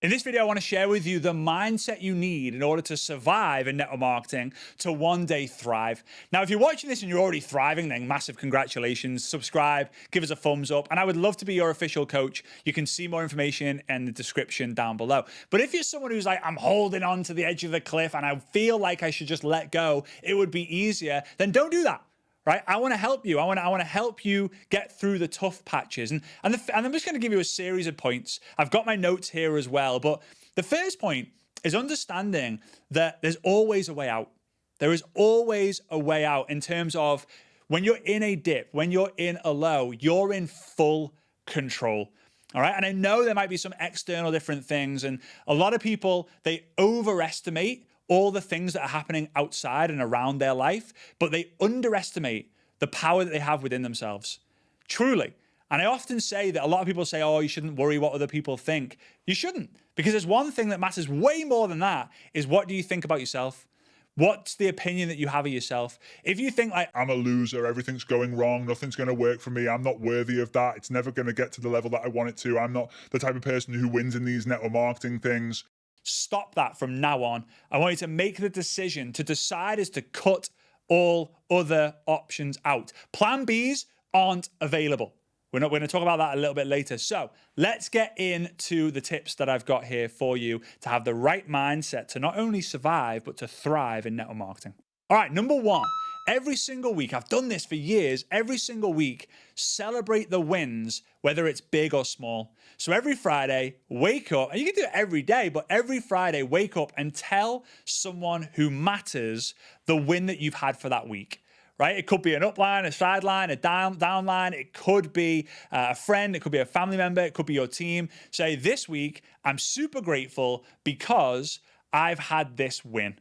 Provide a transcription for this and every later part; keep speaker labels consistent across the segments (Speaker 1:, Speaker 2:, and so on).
Speaker 1: In this video, I want to share with you the mindset you need in order to survive in network marketing to one day thrive. Now, if you're watching this and you're already thriving, then massive congratulations. Subscribe, give us a thumbs up, and I would love to be your official coach. You can see more information in the description down below. But if you're someone who's like, I'm holding on to the edge of the cliff and I feel like I should just let go, it would be easier, then don't do that. Right? I want to help you. I want to help you get through the tough patches. And I'm just going to give you a series of points. I've got my notes here as well. But the first point is understanding that there's always a way out. There is always a way out in terms of when you're in a dip, when you're in a low, you're in full control. All right. And I know there might be some external different things. And a lot of people, they overestimate all the things that are happening outside and around their life, but they underestimate the power that they have within themselves. Truly. And I often say that a lot of people say, oh, you shouldn't worry what other people think. You shouldn't, because there's one thing that matters way more than that is what do you think about yourself? What's the opinion that you have of yourself? If you think like,
Speaker 2: I'm a loser, everything's going wrong, nothing's going to work for me, I'm not worthy of that, it's never going to get to the level that I want it to, I'm not the type of person who wins in these network marketing things.
Speaker 1: Stop that from now on. I want you to make the decision to decide is to cut all other options out. Plan Bs aren't available. We're going to talk about that a little bit later. So let's get into the tips that I've got here for you to have the right mindset to not only survive, but to thrive in network marketing. All right, number one, every single week, I've done this for years, every single week, celebrate the wins, whether it's big or small. So every Friday, wake up, and you can do it every day, but every Friday, wake up and tell someone who matters the win that you've had for that week. Right? It could be an upline, a sideline, a downline. It could be a friend. It could be a family member. It could be your team. Say, this week, I'm super grateful because I've had this win.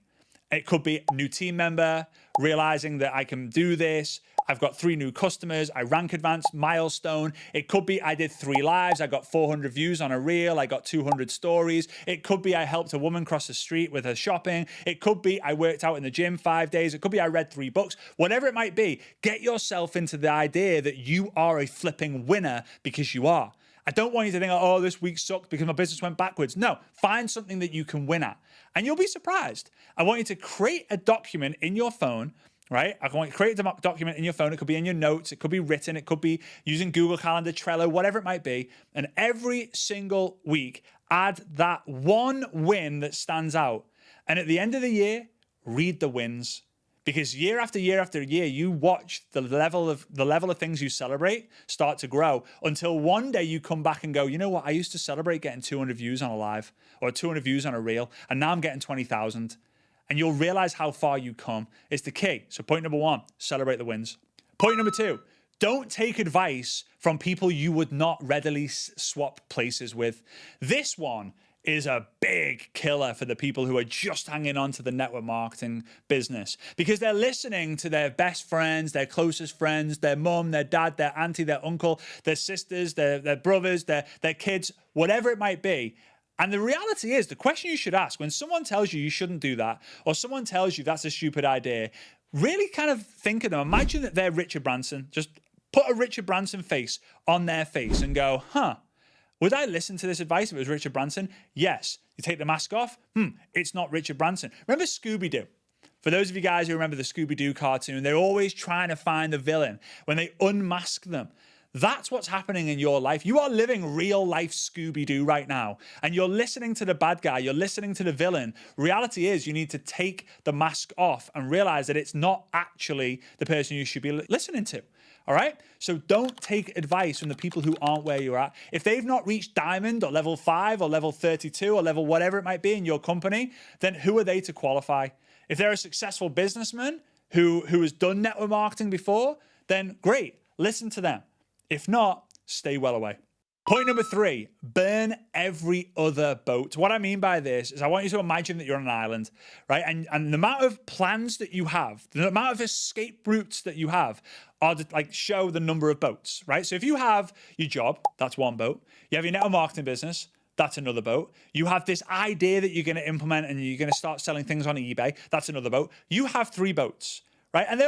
Speaker 1: It could be a new team member, realizing that I can do this. I've got 3 new customers. I rank advanced milestone. It could be I did 3 lives. I got 400 views on a reel. I got 200 stories. It could be I helped a woman cross the street with her shopping. It could be I worked out in the gym 5 days. It could be I read 3 books. Whatever it might be, get yourself into the idea that you are a flipping winner because you are. I don't want you to think, oh, this week sucked because my business went backwards. No, find something that you can win at and you'll be surprised. I want you to create a document in your phone, right? I want you to create a document in your phone. It could be in your notes. It could be written. It could be using Google Calendar, Trello, whatever it might be. And every single week, add that one win that stands out. And at the end of the year, read the wins. Because year after year after year, you watch the level of things you celebrate start to grow until one day you come back and go, you know what? I used to celebrate getting 200 views on a live or 200 views on a reel, and now I'm getting 20,000. And you'll realize how far you come. It's the key. So point number 1, celebrate the wins. Point number 2, don't take advice from people you would not readily swap places with. This one is a big killer for the people who are just hanging on to the network marketing business because they're listening to their best friends, their closest friends, their mom, their dad, their auntie, their uncle, their sisters, their brothers, their kids, whatever it might be. And the reality is, the question you should ask when someone tells you you shouldn't do that, or someone tells you that's a stupid idea, really kind of think of them. Imagine that they're Richard Branson. Just put a Richard Branson face on their face and go, would I listen to this advice if it was Richard Branson? Yes. You take the mask off? It's not Richard Branson. Remember Scooby-Doo? For those of you guys who remember the Scooby-Doo cartoon, they're always trying to find the villain when they unmask them. That's what's happening in your life. You are living real life Scooby-Doo right now, and you're listening to the bad guy. You're listening to the villain. Reality is you need to take the mask off and realize that it's not actually the person you should be listening to. All right? So don't take advice from the people who aren't where you're at. If they've not reached diamond or level 5 or level 32 or level whatever it might be in your company, then who are they to qualify? If they're a successful businessman who has done network marketing before, then great, listen to them. If not, stay well away. Point number 3, burn every other boat. What I mean by this is I want you to imagine that you're on an island, right? And the amount of plans that you have, the amount of escape routes that you have are to like show the number of boats, right? So if you have your job, that's one boat. You have your network marketing business, that's another boat. You have this idea that you're going to implement and you're going to start selling things on eBay, that's another boat. You have 3 boats. right? And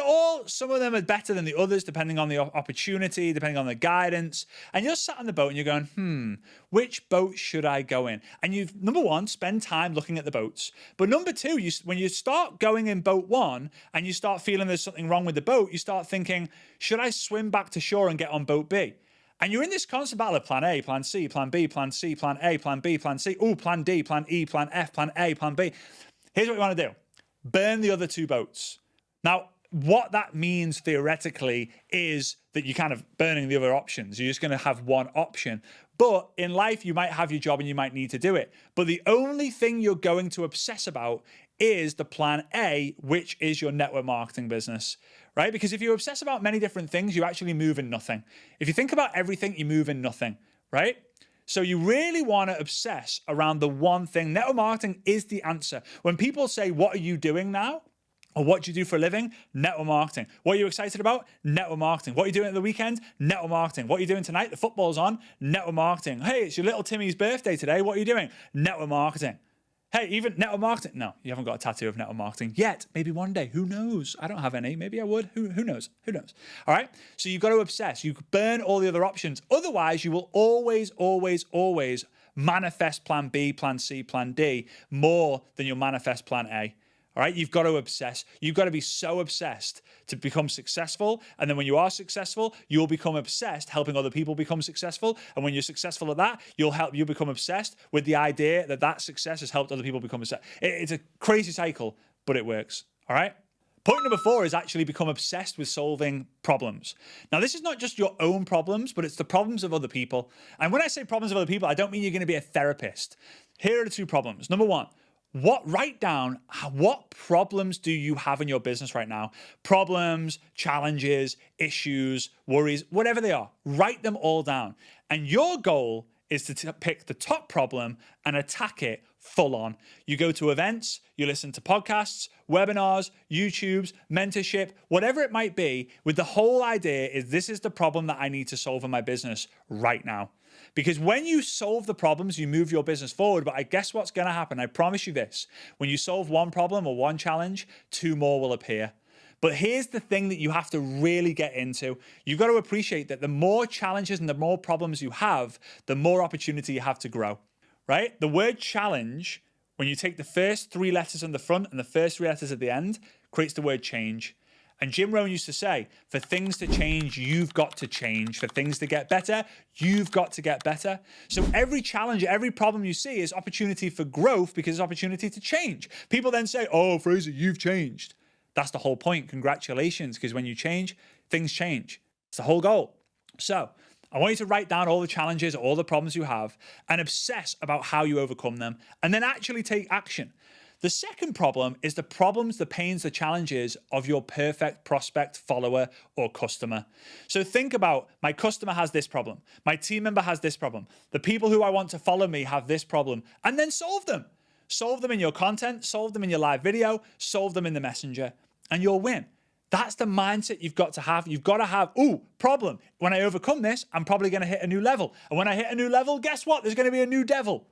Speaker 1: some of them are better than the others, depending on the opportunity, depending on the guidance. And you're sat on the boat and you're going, which boat should I go in? And number one, spend time looking at the boats. But number two, when you start going in boat one and you start feeling there's something wrong with the boat, you start thinking, should I swim back to shore and get on boat B? And you're in this constant battle of plan A, plan C, plan B, plan C, plan A, plan B, plan C, plan D, plan E, plan F, plan A, plan B. Here's what you want to do. Burn the other two boats. Now, what that means theoretically is that you're kind of burning the other options. You're just going to have one option. But in life, you might have your job and you might need to do it. But the only thing you're going to obsess about is the plan A, which is your network marketing business, right? Because if you obsess about many different things, you actually move in nothing. If you think about everything, you move in nothing, right? So you really want to obsess around the one thing. Network marketing is the answer. When people say, what are you doing now? Or what do you do for a living? Network marketing. What are you excited about? Network marketing. What are you doing at the weekend? Network marketing. What are you doing tonight? The football's on. Network marketing. Hey, it's your little Timmy's birthday today. What are you doing? Network marketing. Hey, even network marketing. No, you haven't got a tattoo of network marketing yet. Maybe one day. Who knows? I don't have any. Maybe I would. Who knows? Who knows? All right. So you've got to obsess. You burn all the other options. Otherwise, you will always, always, always manifest plan B, plan C, plan D more than you'll manifest plan A. All right, you've got to obsess. You've got to be so obsessed to become successful. And then when you are successful, you'll become obsessed helping other people become successful. And when you're successful at that, you'll become obsessed with the idea that that success has helped other people become successful. It's a crazy cycle, but it works. All right. Point number 4 is actually become obsessed with solving problems. Now, this is not just your own problems, but it's the problems of other people. And when I say problems of other people, I don't mean you're going to be a therapist. Here are the 2 problems. Number 1. Write down what problems do you have in your business right now? Problems, challenges, issues, worries, whatever they are. Write them all down. And your goal is to pick the top problem and attack it full on. You go to events, you listen to podcasts, webinars, YouTubes, mentorship, whatever it might be, with the whole idea is this is the problem that I need to solve in my business right now. Because when you solve the problems, you move your business forward. But I guess what's going to happen? I promise you this. When you solve one problem or one challenge, 2 more will appear. But here's the thing that you have to really get into. You've got to appreciate that the more challenges and the more problems you have, the more opportunity you have to grow, right? The word challenge, when you take the first 3 letters on the front and the first 3 letters at the end, creates the word change. And Jim Rohn used to say, for things to change, you've got to change. For things to get better, you've got to get better. So every challenge, every problem you see is opportunity for growth because it's opportunity to change. People then say, oh, Fraser, you've changed. That's the whole point. Congratulations, because when you change, things change. It's the whole goal. So I want you to write down all the challenges, all the problems you have, and obsess about how you overcome them, and then actually take action. The second problem is the problems, the pains, the challenges of your perfect prospect, follower, or customer. So think about, my customer has this problem. My team member has this problem. The people who I want to follow me have this problem. And then solve them. Solve them in your content, solve them in your live video, solve them in the messenger, and you'll win. That's the mindset you've got to have. You've got to have, problem. When I overcome this, I'm probably going to hit a new level. And when I hit a new level, guess what? There's going to be a new devil.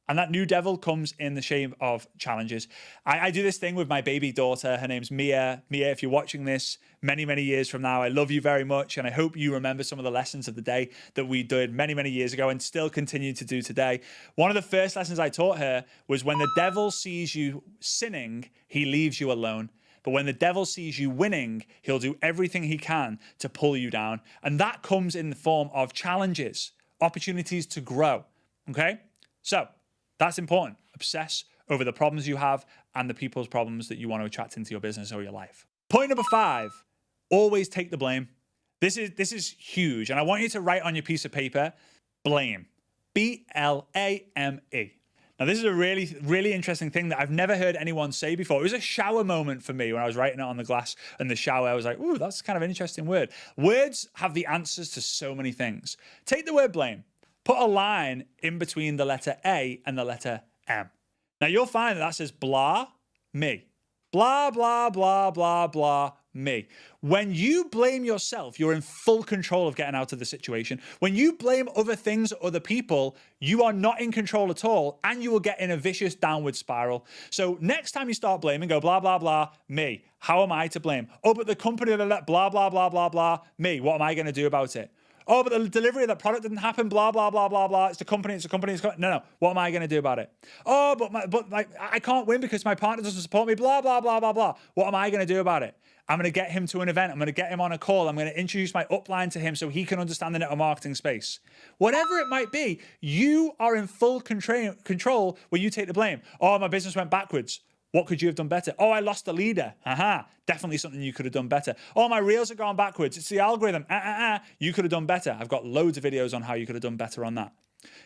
Speaker 1: And that new devil comes in the shape of challenges. I do this thing with my baby daughter. Her name's Mia. Mia, if you're watching this many, many years from now, I love you very much. And I hope you remember some of the lessons of the day that we did many, many years ago and still continue to do today. One of the first lessons I taught her was when the devil sees you sinning, he leaves you alone. But when the devil sees you winning, he'll do everything he can to pull you down. And that comes in the form of challenges, opportunities to grow. Okay? So that's important. Obsess over the problems you have and the people's problems that you want to attract into your business or your life. Point number 5, always take the blame. This is huge. And I want you to write on your piece of paper, blame. B-L-A-M-E. Now, this is a really, really interesting thing that I've never heard anyone say before. It was a shower moment for me when I was writing it on the glass in the shower. I was like, ooh, that's kind of an interesting word. Words have the answers to so many things. Take the word blame. Put a line in between the letter A and the letter M. Now, you'll find that says blah, me. Blah, blah, blah, blah, blah, me. When you blame yourself, you're in full control of getting out of the situation. When you blame other things or other people, you are not in control at all, and you will get in a vicious downward spiral. So next time you start blaming, go blah, blah, blah, me. How am I to blame? Oh, but the company that let blah, blah, blah, blah, blah, me. What am I going to do about it? Oh, but the delivery of that product didn't happen, blah, blah, blah, blah, blah. It's the company, it's the company, it's the company. No. What am I going to do about it? Oh, but I can't win because my partner doesn't support me, blah, blah, blah, blah, blah. What am I going to do about it? I'm going to get him to an event. I'm going to get him on a call. I'm going to introduce my upline to him so he can understand the network marketing space. Whatever it might be, you are in full control when you take the blame. Oh, my business went backwards. What could you have done better? Oh, I lost the leader. Definitely something you could have done better. Oh, my reels have gone backwards. It's the algorithm. You could have done better. I've got loads of videos on how you could have done better on that.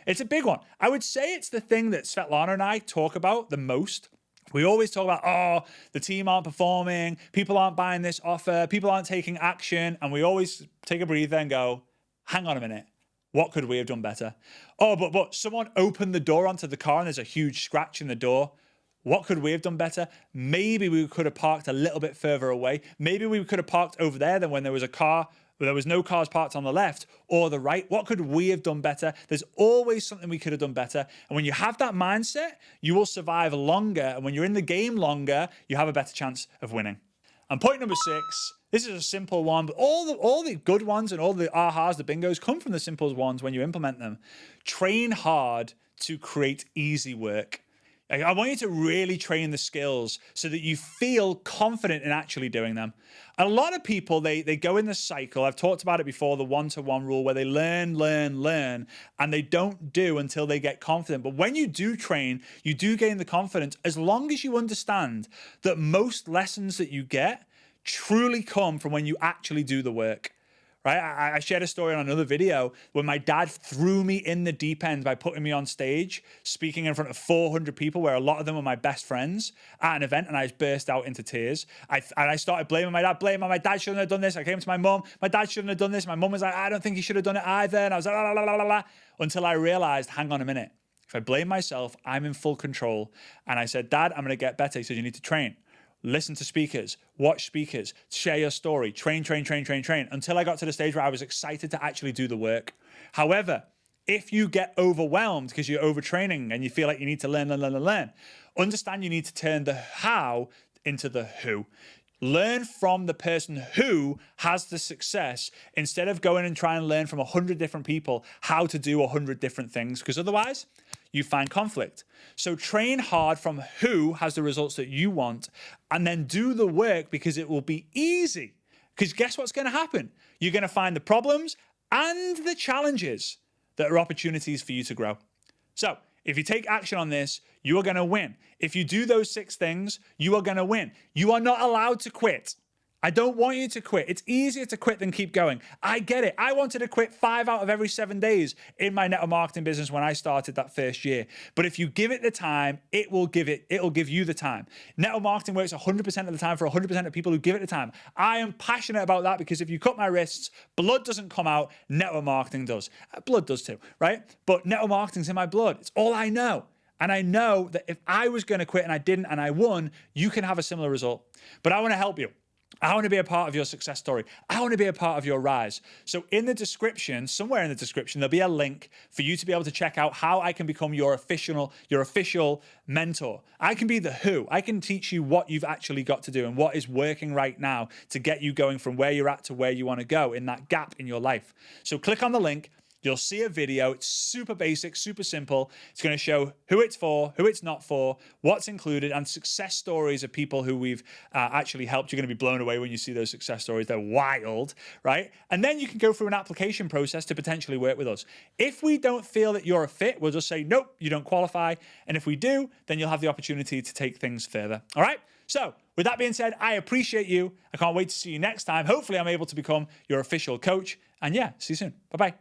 Speaker 1: It's a big one. I would say it's the thing that Svetlana and I talk about the most. We always talk about, oh, the team aren't performing, people aren't buying this offer, people aren't taking action. And we always take a breather and go, hang on a minute. What could we have done better? Oh, but someone opened the door onto the car and there's a huge scratch in the door. What could we have done better? Maybe we could have parked a little bit further away. Maybe we could have parked over there than when there was a car, there was no cars parked on the left or the right. What could we have done better? There's always something we could have done better. And when you have that mindset, you will survive longer. And when you're in the game longer, you have a better chance of winning. And point number 6, this is a simple one, but all the good ones and all the ahas, the bingos come from the simple ones when you implement them. Train hard to create easy work. I want you to really train the skills so that you feel confident in actually doing them. A lot of people, they go in this cycle. I've talked about it before, the 1-to-1 rule, where they learn, and they don't do until they get confident. But when you do train, you do gain the confidence as long as you understand that most lessons that you get truly come from when you actually do the work. Right? I shared a story on another video where my dad threw me in the deep end by putting me on stage, speaking in front of 400 people, where a lot of them were my best friends at an event, and I just burst out into tears. I started blaming my dad shouldn't have done this. I came to my mum, my dad shouldn't have done this. My mum was like, I don't think he should have done it either. And I was like, la, la, la, la, la, until I realized, hang on a minute. If I blame myself, I'm in full control. And I said, Dad, I'm going to get better. He said, you need to train. Listen to speakers, watch speakers, share your story, train, until I got to the stage where I was excited to actually do the work. However, if you get overwhelmed because you're overtraining and you feel like you need to learn, understand you need to turn the how into the who. Learn from the person who has the success instead of going and trying to learn from 100 different people how to do 100 different things, because otherwise you find conflict. So train hard from who has the results that you want, and then do the work because it will be easy. Because guess what's going to happen? You're going to find the problems and the challenges that are opportunities for you to grow. So if you take action on this, you are going to win. If you do those 6 things, you are going to win. You are not allowed to quit. I don't want you to quit. It's easier to quit than keep going. I get it. I wanted to quit 5 out of every 7 days in my network marketing business when I started that first year. But if you give it the time, it'll give you the time. Network marketing works 100% of the time for 100% of people who give it the time. I am passionate about that because if you cut my wrists, blood doesn't come out, network marketing does. Blood does too, right? But network marketing's in my blood. It's all I know. And I know that if I was going to quit and I didn't and I won, you can have a similar result. But I want to help you. I want to be a part of your success story. I want to be a part of your rise. So in the description, somewhere in the description, there'll be a link for you to be able to check out how I can become your official mentor. I can be the who. I can teach you what you've actually got to do and what is working right now to get you going from where you're at to where you want to go in that gap in your life. So click on the link. You'll see a video. It's super basic, super simple. It's going to show who it's for, who it's not for, what's included, and success stories of people who we've actually helped. You're going to be blown away when you see those success stories. They're wild, right? And then you can go through an application process to potentially work with us. If we don't feel that you're a fit, we'll just say, nope, you don't qualify. And if we do, then you'll have the opportunity to take things further. All right? So with that being said, I appreciate you. I can't wait to see you next time. Hopefully I'm able to become your official coach. And yeah, see you soon. Bye-bye.